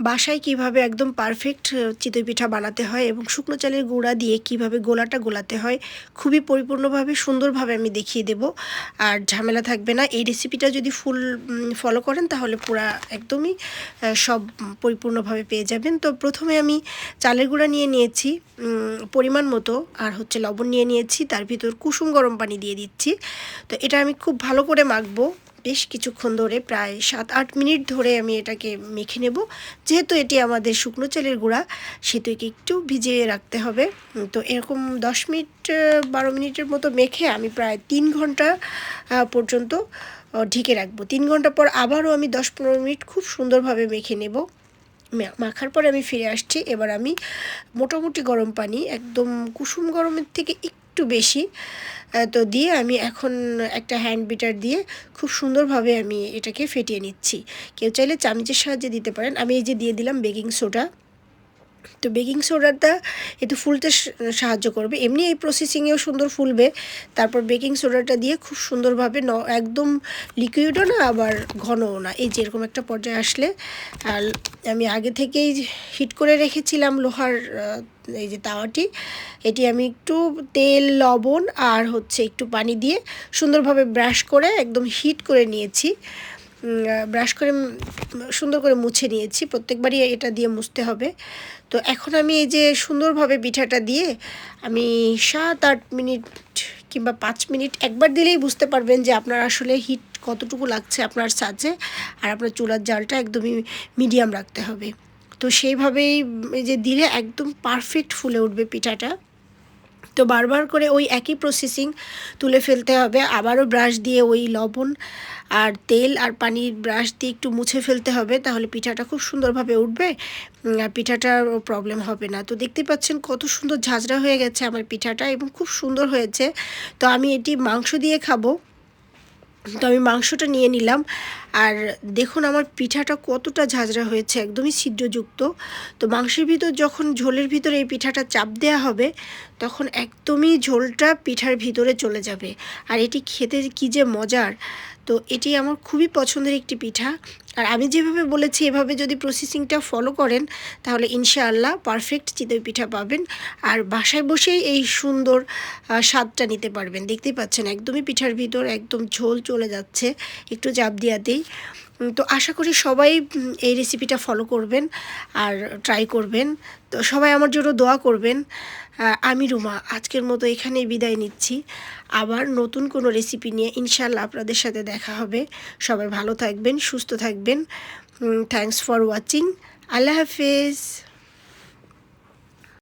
বাসায় কিভাবে একদম পারফেক্ট চিতই পিঠা বানাতে হয় এবং শুকনো চালের গুঁড়া দিয়ে কিভাবে গোলাটা গোলাতে হয় খুবই পরিপূর্ণভাবে সুন্দরভাবে আমি দেখিয়ে দেব। আর ঝামেলা থাকবে না। এই রেসিপিটা যদি ফুল ফলো করেন তাহলে পুরা একদমই সব পরিপূর্ণভাবে পেয়ে যাবেন। তো প্রথমে আমি চালের গুঁড়া নিয়ে নিয়েছি পরিমাণ মতো, আর হচ্ছে লবণ নিয়ে নিয়েছি, তার ভিতর কুসুম গরম পানি দিয়ে দিচ্ছি। তো এটা আমি খুব ভালো করে মাখবো বেশ কিছুক্ষণ ধরে, প্রায় 7-8 মিনিট ধরে আমি এটাকে মেখে নেব। যেহেতু এটি আমাদের শুকনো চালের গুঁড়া, সেহেতু একে একটু ভিজিয়ে রাখতে হবে। তো এরকম 10 মিনিট 12 মিনিটের মতো মেখে আমি প্রায় 3 ঘন্টা পর্যন্ত ঢেকে রাখবো। 3 ঘন্টা পর আবারও আমি 10-15 মিনিট খুব সুন্দরভাবে মেখে নেব। মাখার পরে আমি ফিরে আসছি। এবার আমি মোটামুটি গরম পানি, একদম কুসুম গরমের থেকে একটু বেশি তো দিয়ে আমি এখন একটা হ্যান্ড বিটার দিয়ে খুব সুন্দরভাবে আমি এটাকে ফেটিয়ে নিচ্ছি। কেউ চাইলে চামচের সাহায্যে দিতে পারেন। আমি এই যে দিয়ে দিলাম বেকিং সোডা। তো বেকিং সোডাটা একটু ফুলতে সাহায্য করবে, এমনি এই প্রসেসিংয়েও সুন্দর ফুলবে। তারপর বেকিং সোডাটা দিয়ে খুব সুন্দরভাবে একদম লিকুইডও না আবার ঘনও না, এই যে এরকম একটা পর্যায়ে আসলে, আর আমি আগে থেকেই হিট করে রেখেছিলাম লোহার এই যে তাওয়াটি, এটি আমি একটু তেল, লবণ আর হচ্ছে একটু পানি দিয়ে সুন্দরভাবে ব্রাশ করে একদম হিট করে নিয়েছি। ব্রাশ করে সুন্দর করে মুছে নিয়েছি, প্রত্যেকবারই এটা দিয়ে মুছতে হবে। তো এখন আমি এই যে সুন্দরভাবে পিঠাটা দিয়ে আমি 7-8 মিনিট কিংবা 5 মিনিট একবার দিলেই বুঝতে পারবেন যে আপনার আসলে হিট কতটুকু লাগছে আপনার ছাঁচে, আর আপনার চুলার জালটা একদমই মিডিয়াম রাখতে হবে। তো সেইভাবেই এই যে দিলে একদম পারফেক্ট ফুলে উঠবে পিঠাটা। তো বারবার করে ওই একই প্রসেসিং তুলে ফেলতে হবে, আবারও ব্রাশ দিয়ে ওই লবণ আর তেল আর পানির ব্রাশ দিয়ে একটু মুছে ফেলতে হবে, তাহলে পিঠাটা খুব সুন্দরভাবে উঠবে আর পিঠাটার প্রবলেম হবে না। তো দেখতে পাচ্ছেন কত সুন্দর ঝাঁঝরা হয়ে গেছে আমার পিঠাটা এবং খুব সুন্দর হয়েছে। তো আমি এটি মাংস দিয়ে খাবো, তো আমি মাংসটা নিয়ে নিলাম। আর দেখুন আমার পিঠাটা কতটা ঝাঁঝরা হয়েছে, একদমই ছিদ্রযুক্ত। তো মাংসের ভিতর যখন ঝোলের ভিতরে এই পিঠাটা চাপ দেওয়া হবে, তখন একদমই ঝোলটা পিঠার ভিতরে চলে যাবে। আর এটি খেতে কী যে মজার! তো এটি আমার খুবই পছন্দের একটি পিঠা। আর আমি যেভাবে বলেছি এভাবে যদি প্রসেসিংটা ফলো করেন তাহলে ইনশাআল্লাহ পারফেক্ট চিতই পিঠা পাবেন। আর বাসায় বসেই এই সুন্দর স্বাদটা নিতে পারবেন। দেখতেই পাচ্ছেন একদমই পিঠার ভিতর একদম ঝোল চলে যাচ্ছে একটু চাপ দেওয়াতেই। তো আশা করি সবাই এই রেসিপিটা ফলো করবেন আর ট্রাই করবেন। তো সবাই আমার জন্য দোয়া করবেন। আমি রুমা আজকের মতো এখানেই বিদায় নিচ্ছি। আবার নতুন কোনো রেসিপি নিয়ে ইনশাআল্লাহ আপনাদের সাথে দেখা হবে। সবাই ভালো থাকবেন, সুস্থ থাকবেন। Thanks for watching. আল্লাহ হাফেজ।